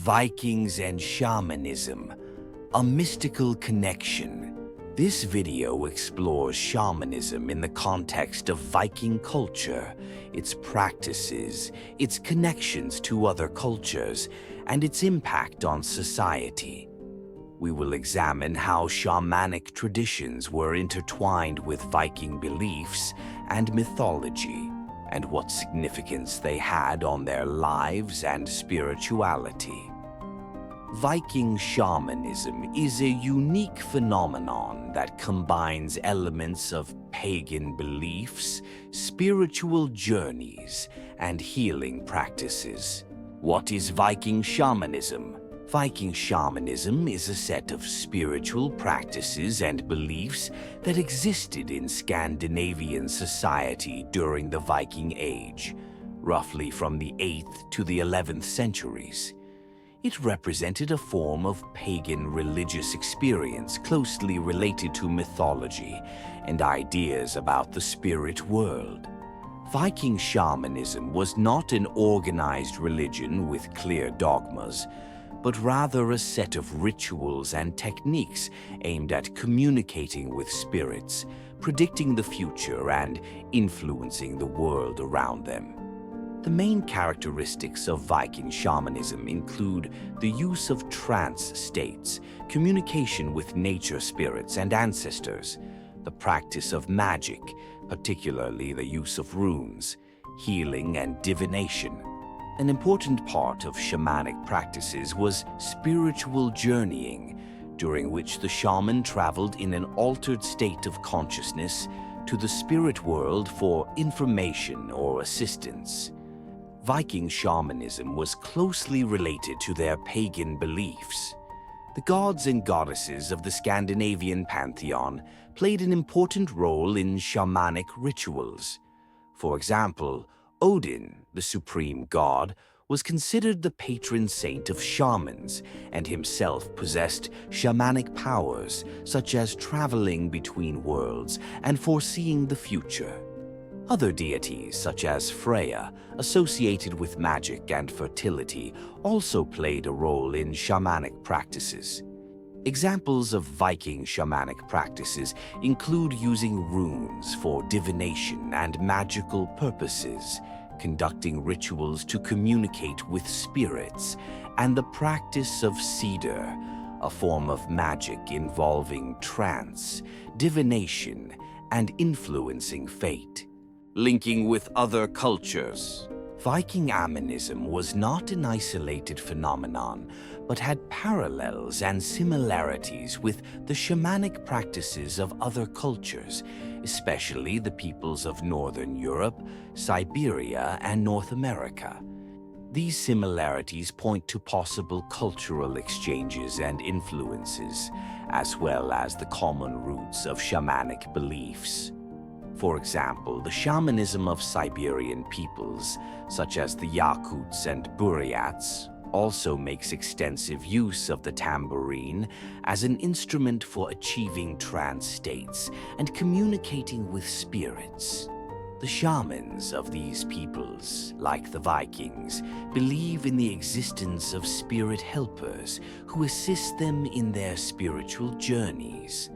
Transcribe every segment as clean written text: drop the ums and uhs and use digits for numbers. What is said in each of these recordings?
Vikings and Shamanism, a mystical connection. This video explores shamanism in the context of Viking culture, its practices, its connections to other cultures, and its impact on society. We will examine how shamanic traditions were intertwined with Viking beliefs and mythology, and what significance they had on their lives and spirituality. Viking shamanism is a unique phenomenon that combines elements of pagan beliefs, spiritual journeys, and healing practices. What is Viking shamanism? Viking shamanism is a set of spiritual practices and beliefs that existed in Scandinavian society during the Viking Age, roughly from the 8th to the 11th centuries. It represented a form of pagan religious experience closely related to mythology and ideas about the spirit world. Viking shamanism was not an organized religion with clear dogmas, but rather a set of rituals and techniques aimed at communicating with spirits, predicting the future, and influencing the world around them. The main characteristics of Viking shamanism include the use of trance states, communication with nature spirits and ancestors, the practice of magic, particularly the use of runes, healing and divination. An important part of shamanic practices was spiritual journeying, during which the shaman traveled in an altered state of consciousness to the spirit world for information or assistance. Viking shamanism was closely related to their pagan beliefs. The gods and goddesses of the Scandinavian pantheon played an important role in shamanic rituals. For example, Odin, the supreme god, was considered the patron saint of shamans and himself possessed shamanic powers such as traveling between worlds and foreseeing the future. Other deities, such as Freya, associated with magic and fertility, also played a role in shamanic practices. Examples of Viking shamanic practices include using runes for divination and magical purposes, conducting rituals to communicate with spirits, and the practice of cedar, a form of magic involving trance, divination, and influencing fate. Linking with other cultures. Viking shamanism was not an isolated phenomenon, but had parallels and similarities with the shamanic practices of other cultures, especially the peoples of Northern Europe, Siberia, and North America. These similarities point to possible cultural exchanges and influences, as well as the common roots of shamanic beliefs. For example, the shamanism of Siberian peoples, such as the Yakuts and Buryats, also makes extensive use of the tambourine as an instrument for achieving trance states and communicating with spirits. The shamans of these peoples, like the Vikings, believe in the existence of spirit helpers who assist them in their spiritual journeys.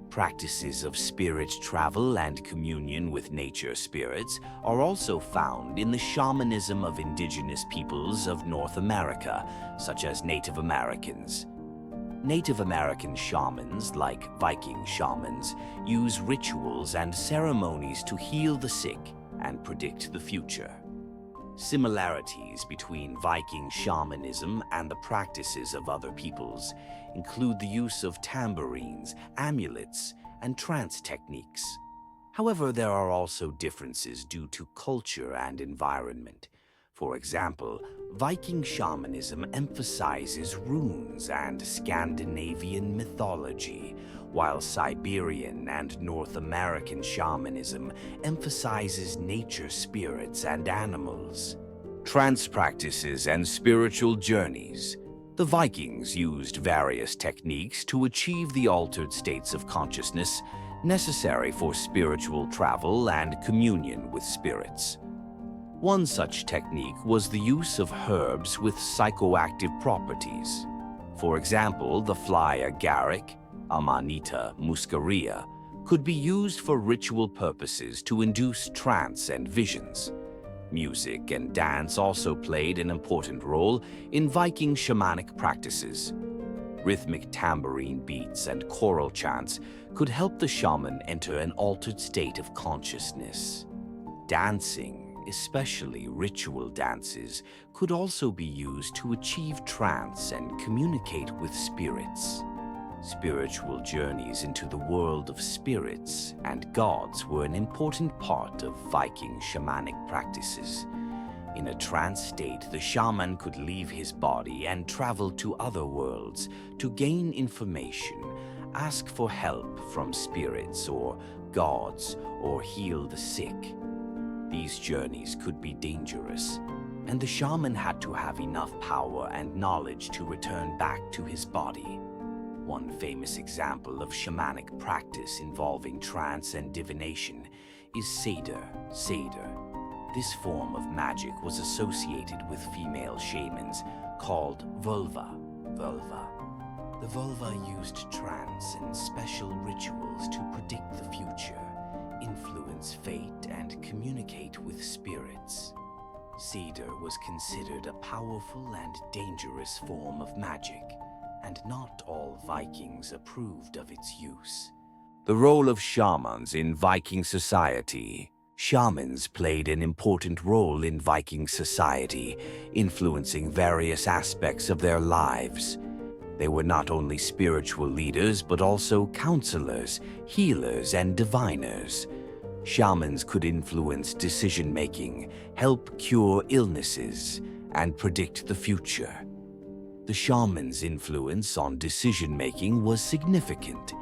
Practices of spirit travel and communion with nature spirits are also found in the shamanism of indigenous peoples of North America, such as Native Americans. Native American shamans, like Viking shamans, use rituals and ceremonies to heal the sick and predict the future. Similarities between Viking shamanism and the practices of other peoples include the use of tambourines, amulets, and trance techniques. However, there are also differences due to culture and environment. For example, Viking shamanism emphasizes runes and Scandinavian mythology, while Siberian and North American shamanism emphasizes nature spirits and animals. Trance practices and spiritual journeys. The Vikings used various techniques to achieve the altered states of consciousness necessary for spiritual travel and communion with spirits. One such technique was the use of herbs with psychoactive properties. For example, the fly agaric, Amanita muscaria, could be used for ritual purposes to induce trance and visions. Music and dance also played an important role in Viking shamanic practices. Rhythmic tambourine beats and choral chants could help the shaman enter an altered state of consciousness. Dancing, especially ritual dances, could also be used to achieve trance and communicate with spirits. Spiritual journeys into the world of spirits and gods were an important part of Viking shamanic practices. In a trance state, the shaman could leave his body and travel to other worlds to gain information, ask for help from spirits or gods, or heal the sick. These journeys could be dangerous, and the shaman had to have enough power and knowledge to return back to his body. One famous example of shamanic practice involving trance and divination is Seder. This form of magic was associated with female shamans called vulva. The vulva used trance and special rituals to predict the future, influence fate, and communicate with spirits. Seder was considered a powerful and dangerous form of magic, and not all Vikings approved of its use. The role of shamans in Viking society. Shamans played an important role in Viking society, influencing various aspects of their lives. They were not only spiritual leaders, but also counselors, healers, and diviners. Shamans could influence decision-making, help cure illnesses, and predict the future. The shaman's influence on decision-making was significant.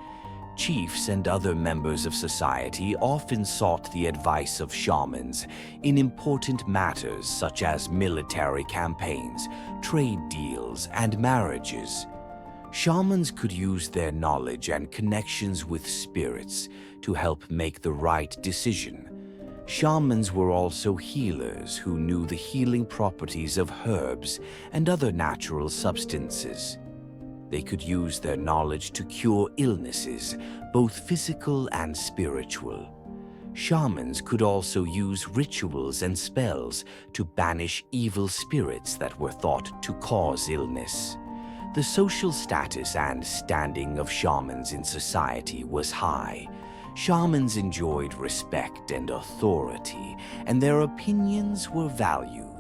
Chiefs and other members of society often sought the advice of shamans in important matters such as military campaigns, trade deals, and marriages. Shamans could use their knowledge and connections with spirits to help make the right decision. Shamans were also healers who knew the healing properties of herbs and other natural substances. They could use their knowledge to cure illnesses, both physical and spiritual. Shamans could also use rituals and spells to banish evil spirits that were thought to cause illness. The social status and standing of shamans in society was high. Shamans enjoyed respect and authority, and their opinions were valued.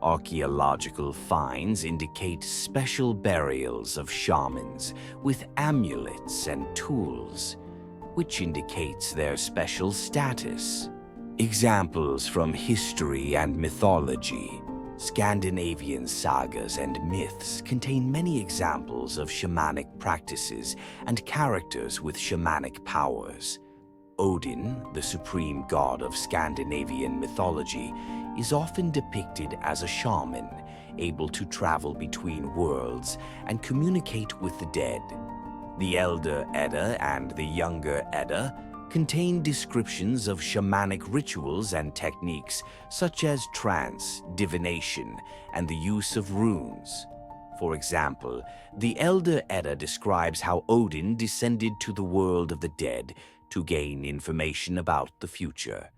Archaeological finds indicate special burials of shamans with amulets and tools, which indicates their special status. Examples from history and mythology. Scandinavian sagas and myths contain many examples of shamanic practices and characters with shamanic powers. Odin, the supreme god of Scandinavian mythology, is often depicted as a shaman, able to travel between worlds and communicate with the dead. The Elder Edda and the Younger Edda contain descriptions of shamanic rituals and techniques such as trance, divination, and the use of runes. For example, the Elder Edda describes how Odin descended to the world of the dead to gain information about the future.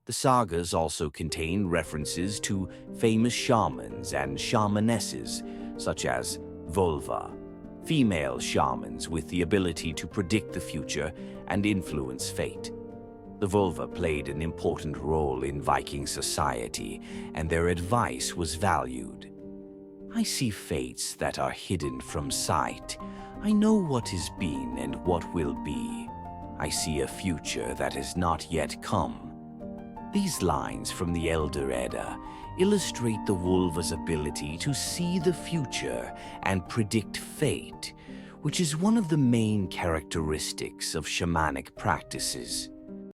The sagas also contain references to famous shamans and shamanesses, such as vulva, female shamans with the ability to predict the future and influence fate. The vulva played an important role in Viking society, and their advice was valued. I see fates that are hidden from sight. I know what is been and what will be. I see a future that has not yet come. These lines from the Elder Edda illustrate the vulva's ability to see the future and predict fate, which is one of the main characteristics of shamanic practices.